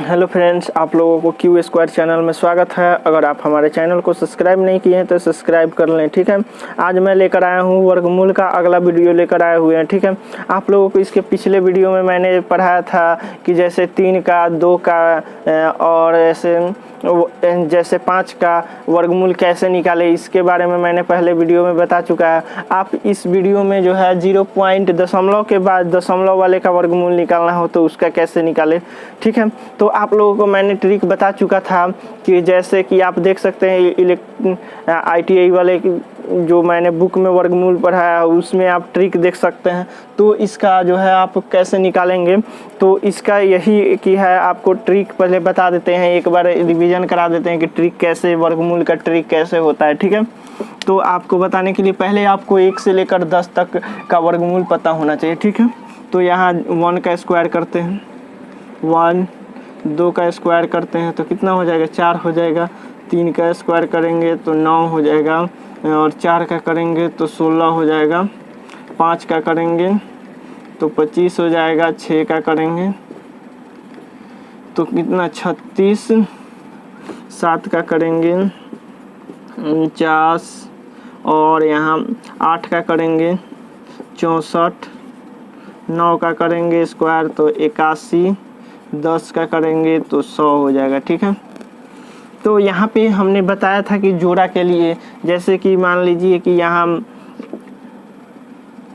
Hello friends, आप लोगों को क्यू स्क्वायर चैनल में स्वागत है। अगर आप हमारे चैनल को सब्सक्राइब नहीं किए हैं तो सब्सक्राइब कर लें, ठीक है। आज मैं लेकर आया हूँ वर्गमूल का अगला वीडियो लेकर आए हुए हैं, ठीक है। आप लोगों को इसके पिछले वीडियो में मैंने पढ़ाया था कि जैसे 3 का, 2 का और जैसे 5 का वर्गमूल कैसे निकाले, इसके बारे में मैंने पहले वीडियो में बता चुका है। आप इस वीडियो में जो है 0 पॉइंट दशमलव के बाद दशमलव वाले का वर्गमूल निकालना हो तो उसका कैसे निकाले, ठीक है। तो आप लोगों को मैंने ट्रिक बता चुका था कि जैसे कि आप देख सकते हैं ITI वाले जो मैंने बुक में वर्गमूल पढ़ाया है उसमें आप ट्रिक देख सकते हैं। तो इसका जो है आप कैसे निकालेंगे, तो इसका यही कि है आपको ट्रिक पहले बता देते हैं, एक बार रिवीजन करा देते हैं कि ट्रिक कैसे, वर्गमूल का ट्रिक कैसे होता है, ठीक है। तो आपको बताने के लिए पहले आपको 1 से लेकर 10 तक का वर्गमूल पता होना चाहिए, ठीक है। तो यहाँ 1 का स्क्वायर करते हैं, 1, 2 का स्क्वायर करते हैं तो कितना हो जाएगा, 4 हो जाएगा। 3 का स्क्वायर करेंगे तो 9 हो जाएगा, और 4 का करेंगे तो 16 हो जाएगा। 5 का करेंगे तो 25 हो जाएगा। 6 का करेंगे तो कितना, 36। 7 का करेंगे 49, और यहाँ 8 का करेंगे 64। 9 का करेंगे स्क्वायर तो 81। 10 का करेंगे तो 100 हो जाएगा, ठीक है। तो यहाँ पे हमने बताया था कि जोड़ा के लिए, जैसे कि मान लीजिए कि यहाँ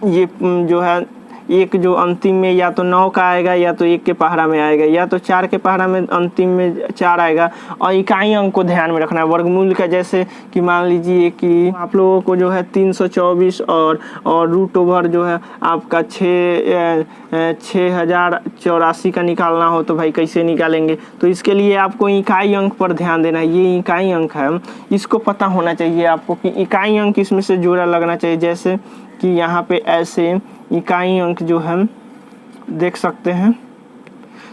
ये जो है एक जो अंतिम में या तो 9 का आएगा, या तो 1 के पहाड़ा में आएगा, या तो 4 के पहाड़ा में अंतिम में 4 आएगा। और इकाई अंक को ध्यान में रखना है वर्गमूल का, जैसे कि मान लीजिए कि आप लोगों को जो है 324 और रूट ओवर जो है आपका 6084 का निकालना हो तो भाई कैसे निकालेंगे। तो इसके लिए आपको इकाई अंक पर ध्यान देना है। ये इकाई अंक है, इसको पता होना चाहिए आपको कि इकाई अंक इसमें से जोड़ा लगना चाहिए। जैसे कि यहाँ पे ऐसे इकाई अंक जो हम देख सकते हैं,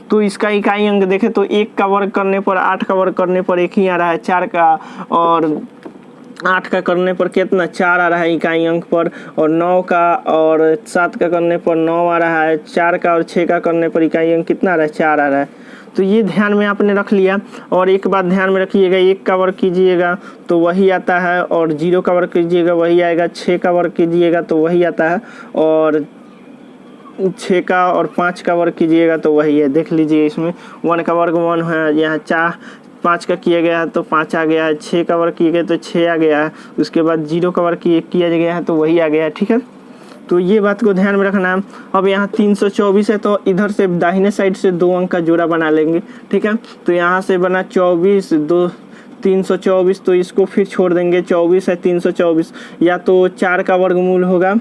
तो इसका इकाई अंक देखें तो 1 का वर्ग करने पर 8 का वर्ग करने पर 1 ही आ रहा है। 4 का और 8 का करने पर कितना, 4 आ रहा है इकाई अंक पर। और 9 का और 7 का करने पर 9 आ रहा है। 4 का और 6 का करने पर इकाई अंक कितना आ रहा है, 4 आ रहा है। तो ये ध्यान में आपने रख लिया। और एक बात ध्यान में रखिएगा, 1 का वर्ग कीजिएगा तो वही आता है, और 0 का वर्ग कीजिएगा वही आएगा। 6 का वर्ग कीजिएगा तो वही आता है, और 6 का और 5 का वर्ग कीजिएगा तो वही है। देख लीजिए, इसमें 1 का वर्ग 1 है, यहाँ 5 का किया गया है तो 5 आ गया है। 6 का वर्ग किया गया तो 6 आ गया है। उसके बाद 0 का वर्ग किया गया है तो वही आ गया है, ठीक है। तो ये बात को ध्यान में रखना है। अब यहाँ 324 है तो इधर से दाहिने साइड से 2 अंक का जोड़ा बना लेंगे, ठीक है। तो यहाँ से बना 24, 2 324, तो इसको फिर छोड़ देंगे। 24 है 324, या तो 4 का वर्गमूल होगा,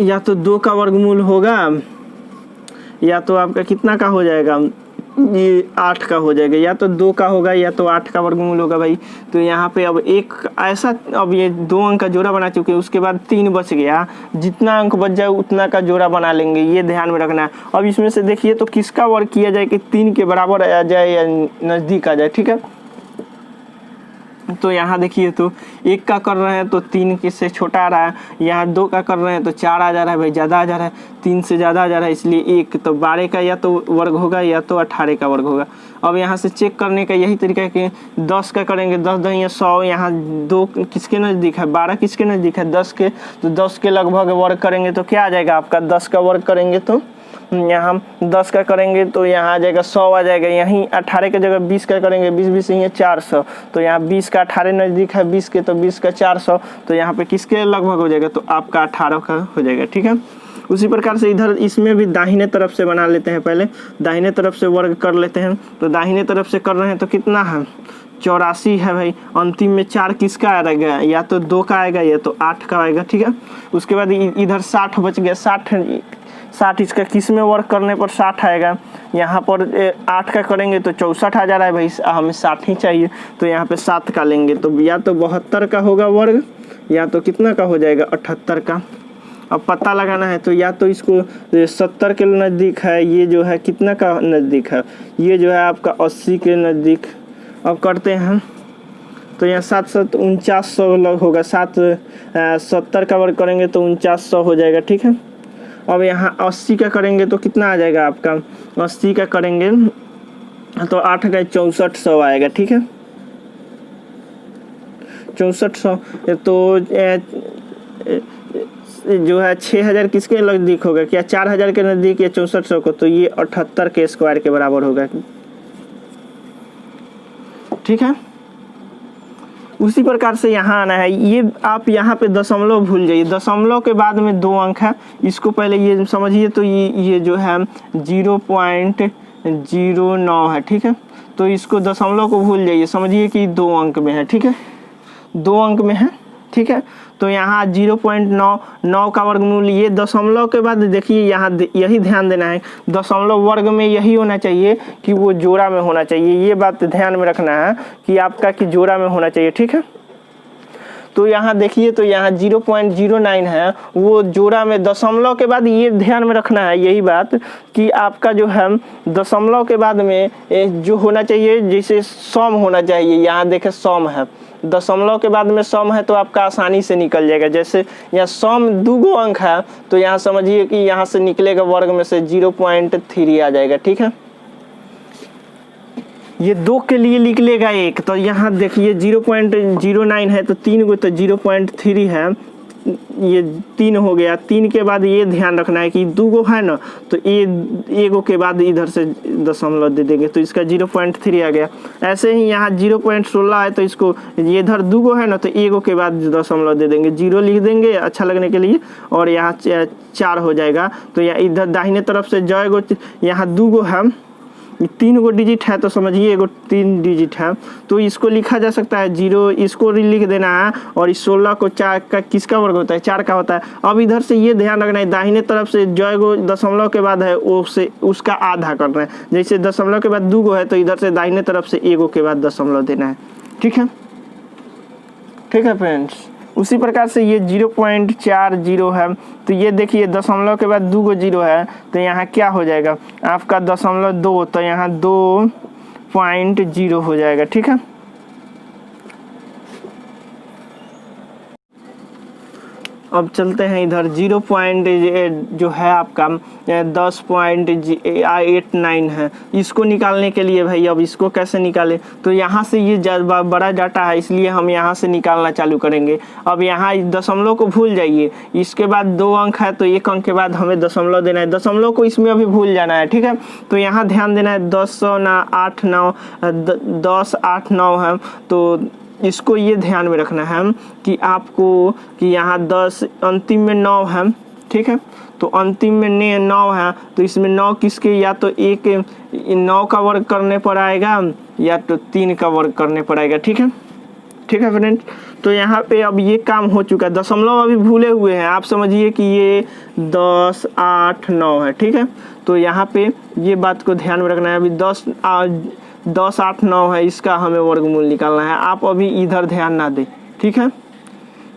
या तो 2 का वर्गमूल होगा, या तो आपका कितना का हो जाएगा, ये 8 का हो जाएगा। या तो 2 का होगा या तो 8 का वर्गमूल होगा भाई। तो यहाँ पे अब एक ऐसा, अब ये 2 अंक का जोड़ा बना चुके हैं, उसके बाद 3 बच गया। जितना अंक बच जाए उतना का जोड़ा बना लेंगे, ये ध्यान में रखना है। अब इसमें से देखिए तो किसका वर्ग किया जाए कि 3 के बराबर आ जाए या नज़दीक आ जाए, ठीक है। तो यहाँ देखिए तो 1 का कर रहे हैं तो 3 किससे छोटा आ रहा है। यहाँ 2 का कर रहे हैं तो 4 आ जा रहा है भाई, ज़्यादा आ जा रहा है। 3 से ज़्यादा आ जा रहा है, इसलिए 1। तो 12 का या तो वर्ग होगा या तो 18 का वर्ग होगा। अब यहाँ से चेक करने का यही तरीका है कि 10 का करेंगे, 10 दूनी 100। यहाँ 2 किसके नज़दीक है, 12 किसके नज़दीक है, 10 के। तो 10 के लगभग वर्ग करेंगे तो क्या आ जाएगा आपका, 10 का वर्ग करेंगे तो यहाँ 10 का करेंगे तो यहाँ आ जाएगा 100 आ जाएगा। यहीं 18 के जगह 20 का करेंगे, 20 यहीं 400। तो यहाँ 20 का 18 नज़दीक है 20 के, तो 20 का 400। तो यहाँ पे किसके लगभग हो जाएगा, तो आपका 18 का हो जाएगा, ठीक है। उसी प्रकार से इधर इसमें भी दाहिने तरफ से बना लेते हैं। पहले दाहिने तरफ से वर्ग कर लेते हैं। तो दाहिने तरफ से कर रहे हैं तो कितना है, 84 है भाई। अंतिम में 4 किसका आएगा, या तो 2 का आएगा या तो 8 का आएगा, ठीक है। उसके बाद इधर 60 बच गया। 60 इसका किस में वर्क करने पर 60 आएगा। यहाँ पर 8 का करेंगे तो 64 आ जा रहा है भाई, हमें 60 ही चाहिए। तो यहाँ पे 7 का लेंगे तो या तो 72 का होगा वर्ग, या तो कितना का हो जाएगा, 78 का। अब पता लगाना है तो या तो इसको 70 के नज़दीक है, ये जो है कितना का नज़दीक है, ये जो है आपका 80 के नज़दीक। अब करते हैं तो यहाँ 7 7 4900 होगा। 70 का वर्ग करेंगे तो 4900 हो जाएगा, ठीक है। अब यहाँ 80 का करेंगे तो कितना आ जाएगा आपका, 80 का करेंगे तो 8 का 6400 आएगा, ठीक है 6400। तो जो है 6000 किसके नज़दीक होगा, क्या 4000 के नज़दीक या 6400 को, तो ये 78 के स्क्वायर के बराबर होगा, ठीक है। उसी प्रकार से यहाँ आना है, ये आप यहाँ पे दशमलव भूल जाइए, दशमलव के बाद में 2 अंक है, इसको पहले ये समझिए। तो ये जो है 0.09 है, ठीक है। तो इसको दशमलव को भूल जाइए, समझिए कि 2 अंक में है, ठीक है 2 अंक में है, ठीक है। तो यहाँ 0.99 का वर्गमूल, ये दशमलव के बाद देखिए यहाँ यही ध्यान देना है, दशमलव वर्ग में यही होना चाहिए कि वो जोड़ा में होना चाहिए, ये बात ध्यान में रखना है कि आपका कि जोड़ा में होना चाहिए, ठीक है। तो यहाँ देखिए, तो यहाँ 0.09 है, वो जोड़ा में, दशमलव के बाद ये ध्यान में रखना है यही बात कि आपका जो है दशमलव के बाद में जो होना चाहिए, जैसे सम होना चाहिए, यहाँ देखें सम है, दशमलव के बाद में सम है तो आपका आसानी से निकल जाएगा। जैसे यहाँ सम 2 अंक है तो यहाँ समझिए कि यहाँ से निकलेगा वर्ग में से 0.3 आ जाएगा, ठीक है। ये 2 के लिए निकलेगा 1, तो यहाँ देखिए 0.09 है तो 3 को, तो 0.3 है, ये 3 हो गया। 3 के बाद ये ध्यान रखना है कि 2 है ना, तो ये 1 के बाद इधर से दशमलव दे देंगे तो इसका 0.3 आ गया। ऐसे ही यहाँ 0.16 है तो इसको, ये इधर 2 है ना, तो 1 के बाद दशमलव दे देंगे, 0 लिख देंगे अच्छा लगने के लिए, और यहाँ 4 हो जाएगा। तो यहाँ इधर दाहिने तरफ से जो यहाँ 2 है, 3 डिजिट है तो समझिए 3 डिजिट है, तो इसको लिखा जा सकता है 0, इसको लिख देना है, और इस 16 को 4 का किसका वर्ग होता है, 4 का होता है। अब इधर से ये ध्यान रखना है, दाहिने तरफ से जो दशमलव के बाद है उससे उसका आधा करना है, जैसे दशमलव के बाद 2 है तो इधर से दाहिने तरफ से 1 के बाद दशमलव देना है, ठीक है, ठीक है फ्रेंड्स। उसी प्रकार से ये 0.40 है, तो ये देखिए दशमलव के बाद 2 0 है तो यहाँ क्या हो जाएगा आपका 0.2, तो यहाँ 2.0 हो जाएगा, ठीक है। अब चलते हैं इधर 0 पॉइंट जो है आपका 10.89 है, इसको निकालने के लिए भाई अब इसको कैसे निकालें, तो यहाँ से ये बड़ा डाटा है इसलिए हम यहाँ से निकालना चालू करेंगे। अब यहाँ दशमलव को भूल जाइए, इसके बाद 2 अंक है तो 1 अंक के बाद हमें दशमलव देना है, दशमलव को इसमें अभी भूल जाना है, ठीक है। तो यहाँ ध्यान देना है 10 8 9 है, तो इसको ये ध्यान में रखना है कि आपको कि यहाँ 10 अंतिम में 9 है, ठीक है। तो अंतिम में 9 है तो इसमें 9 किसके, या तो 9 का वर्ग करने पर आएगा या तो 3 का वर्ग करने पर आएगा, ठीक है, ठीक है फ्रेंड्स। तो यहाँ पे अब ये काम हो चुका है, दशमलव अभी भूले हुए हैं, आप समझिए कि ये 10 8 9 है, ठीक है। तो यहाँ पे ये बात को ध्यान में रखना है, अभी 10 8 9 है, इसका हमें वर्गमूल निकालना है। आप अभी इधर ध्यान ना दें, ठीक है,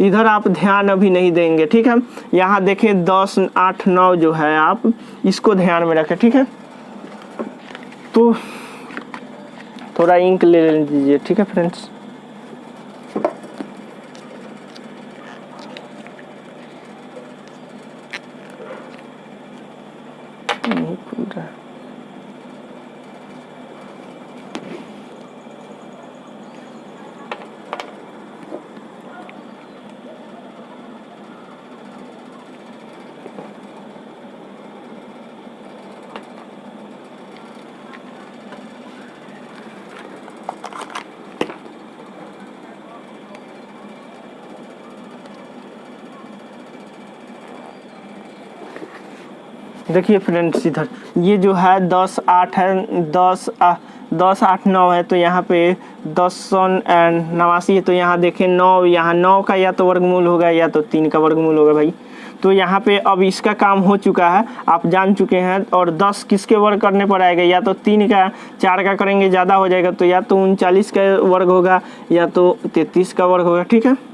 इधर आप ध्यान अभी नहीं देंगे, ठीक है। यहाँ देखें 10 8 9 जो है आप इसको ध्यान में रखें, ठीक है। तो थोड़ा इंक ले लीजिए, ठीक है फ्रेंड्स। देखिए फ्रेंड्स इधर ये जो है 10 8 है, 10 8 9 है, तो यहाँ पे 1089 है, तो यहाँ देखें 9, यहाँ 9 का या तो वर्गमूल होगा या तो 3 का वर्गमूल होगा भाई। तो यहाँ पे अब इसका काम हो चुका है, आप जान चुके हैं। और 10 किसके वर्ग करने पर आएगा, या तो 3 का, 4 का करेंगे ज़्यादा हो जाएगा, तो या तो 39 का वर्ग होगा या तो 33 का वर्ग होगा, ठीक है।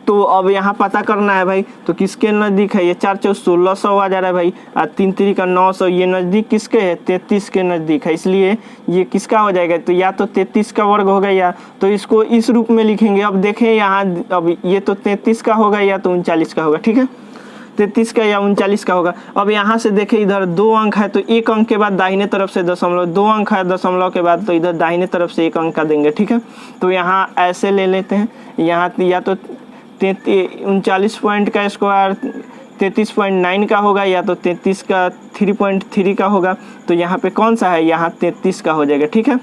तो अब यहाँ पता करना है भाई, तो किसके नज़दीक है, ये 4 4 1600 आ जा रहा है भाई, और 3 3 का 900, ये नज़दीक किसके है, 33 के नज़दीक है, इसलिए ये किसका हो जाएगा, तो या तो 33 का वर्ग होगा, या तो इसको इस रूप में लिखेंगे। अब देखें यहाँ, अब ये तो 33 का होगा या तो 39 का होगा, ठीक है। 33 का या 39 का होगा। अब यहाँ से देखें, इधर 2 अंक है तो 1 अंक के बाद दाहिने तरफ से दशमलव, 2 अंक है दशमलव के बाद तो इधर दाहिने तरफ से 1 अंक का देंगे, ठीक है। तो यहाँ ऐसे ले लेते हैं, यहाँ या तो 39 पॉइंट का स्क्वायर 33.9 का होगा या तो 33 का 3.3 का होगा। तो यहाँ पे कौन सा है, यहाँ 33 का हो जाएगा, ठीक है।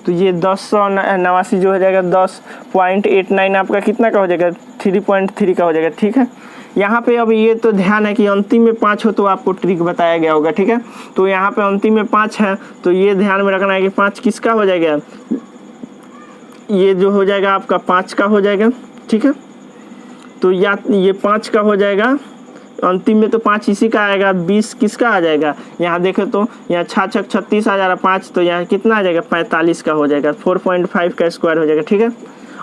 तो ये 1089 जो हो जाएगा 10.89 आपका कितना का हो जाएगा, 3.3 का हो जाएगा, ठीक है। यहाँ पे अब ये तो ध्यान है कि अंतिम में 5 हो तो आपको ट्रिक बताया गया होगा, ठीक है। तो यहाँ पे अंतिम में 5 है तो ये ध्यान में रखना है कि 5 किसका हो जाएगा, ये जो हो जाएगा आपका 5 का हो जाएगा, ठीक है। तो या ये 5 का हो जाएगा, अंतिम में तो 5 इसी का आएगा, 20 किसका आ जाएगा, यहाँ देखें तो यहाँ 6 36 आ जा रहा 5, तो यहाँ कितना आ जाएगा 45 का हो जाएगा, 4.5 का स्क्वायर हो जाएगा, ठीक है।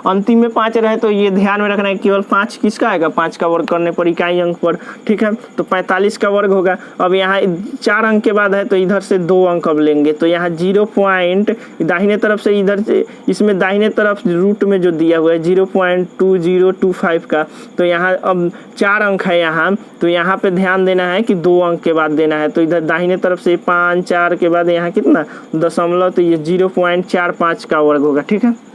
अंतिम में 5 रहे तो ये ध्यान में रखना है केवल 5 किसका आएगा, 5 का वर्ग करने पर इकाई अंक पर, ठीक है। तो 45 का वर्ग होगा। अब यहाँ 4 अंक के बाद है तो इधर से 2 अंक अब लेंगे, तो यहाँ 0 पॉइंट दाहिने तरफ से, इधर से इसमें दाहिने तरफ रूट में जो दिया हुआ है 0.2025 का, तो यहाँ अब 4 अंक है यहाँ, तो यहाँ पे ध्यान देना है कि 2 अंक के बाद देना है। तो इधर दाहिने तरफ से 5 4 के बाद यहाँ कितना दशमलव, तो ये 0.45 का वर्ग होगा, ठीक है।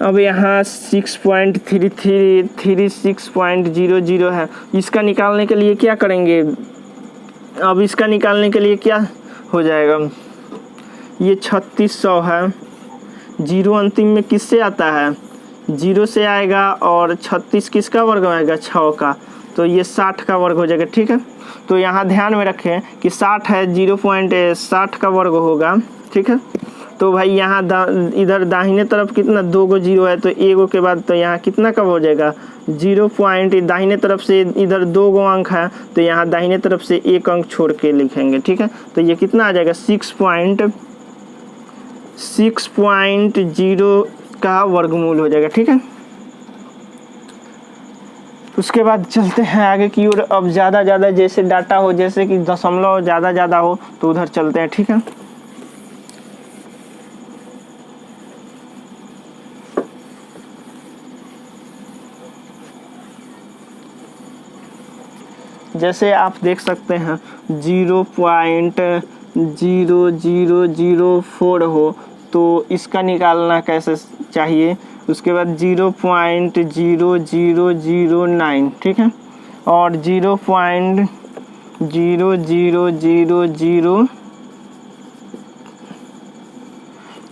अब यहाँ 6.3336.00 है, इसका निकालने के लिए क्या करेंगे, अब इसका निकालने के लिए क्या हो जाएगा, ये 3600 है, 0 अंतिम में किससे आता है, 0 से आएगा, और 36 किसका वर्ग आएगा, 6 का, तो ये 60 का वर्ग हो जाएगा, ठीक है। तो यहाँ ध्यान में रखें कि 60 है, 0.60 का वर्ग होगा, ठीक है। तो भाई यहाँ इधर दाहिने तरफ कितना 2 गो 0 है, तो 1 गो के बाद तो यहाँ कितना कब हो जाएगा 0 पॉइंट, दाहिने तरफ से इधर 2 गो अंक है तो यहाँ दाहिने तरफ से 1 अंक छोड़ के लिखेंगे, ठीक है। तो ये कितना आ जाएगा 6.0 का वर्गमूल हो जाएगा, ठीक है। उसके बाद चलते हैं आगे की ओर। अब ज़्यादा जैसे डाटा हो, जैसे कि दशमलव ज़्यादा हो तो उधर चलते हैं, ठीक है। जैसे आप देख सकते हैं 0.0004 हो तो इसका निकालना कैसे चाहिए, उसके बाद 0.0009, ठीक है, और 0.0000,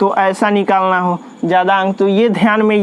तो ऐसा निकालना हो ज़्यादा अंक। तो ये ध्यान में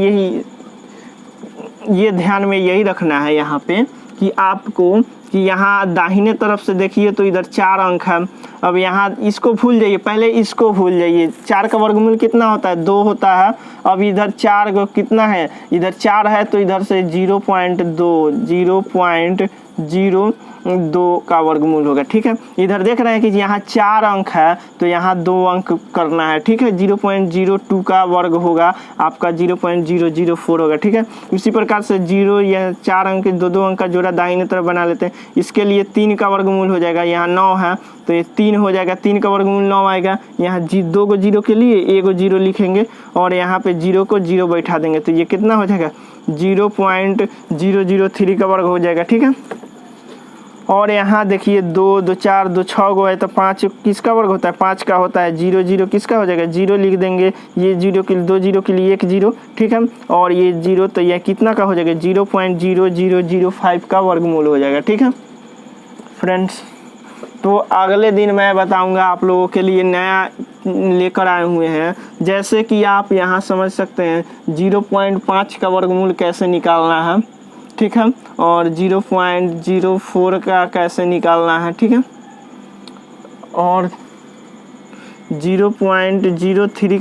यही रखना है यहाँ पे कि आपको कि यहाँ दाहिने तरफ से देखिए तो इधर 4 अंक है। अब यहाँ इसको भूल जाइए, पहले इसको भूल जाइए, 4 का वर्गमूल कितना होता है 2 होता है। अब इधर 4 को कितना है, इधर 4 है तो इधर से 0.02 का वर्गमूल होगा, ठीक है। इधर देख रहे हैं कि यहाँ 4 अंक है तो यहाँ 2 अंक करना है, ठीक है। 0.02 का वर्ग होगा आपका 0.004 होगा, ठीक है। इसी प्रकार से 0 या 4 अंक 2 अंक का जोड़ा दाहिने तरफ बना लेते हैं। इसके लिए 3 का वर्गमूल हो जाएगा, यहाँ 9 है तो ये 3 हो जाएगा, 3 का वर्गमूल 9 आएगा। यहाँ 2 को 0 के लिए 1 को 0 लिखेंगे और यहाँ पे 0 को 0 बैठा देंगे, तो ये कितना हो जाएगा 0.003 का वर्ग हो जाएगा, ठीक है। और यहाँ देखिए 2 2 4 2 6 गो है तो 5 किसका वर्ग होता है 5 का होता है। 0 0 किसका हो जाएगा 0 लिख देंगे, ये 0 के लिए 2 0 के लिए 1 0, ठीक है। और ये 0 तो यह कितना का हो जाएगा 0.0005 का वर्गमूल हो जाएगा, ठीक है फ्रेंड्स। तो अगले दिन मैं बताऊंगा आप लोगों के लिए नया लेकर आए हुए हैं, जैसे कि आप यहाँ समझ सकते हैं 0.5 का वर्गमूल कैसे निकालना है, ठीक है, और 0.04 का कैसे निकालना है, ठीक है, और 0.03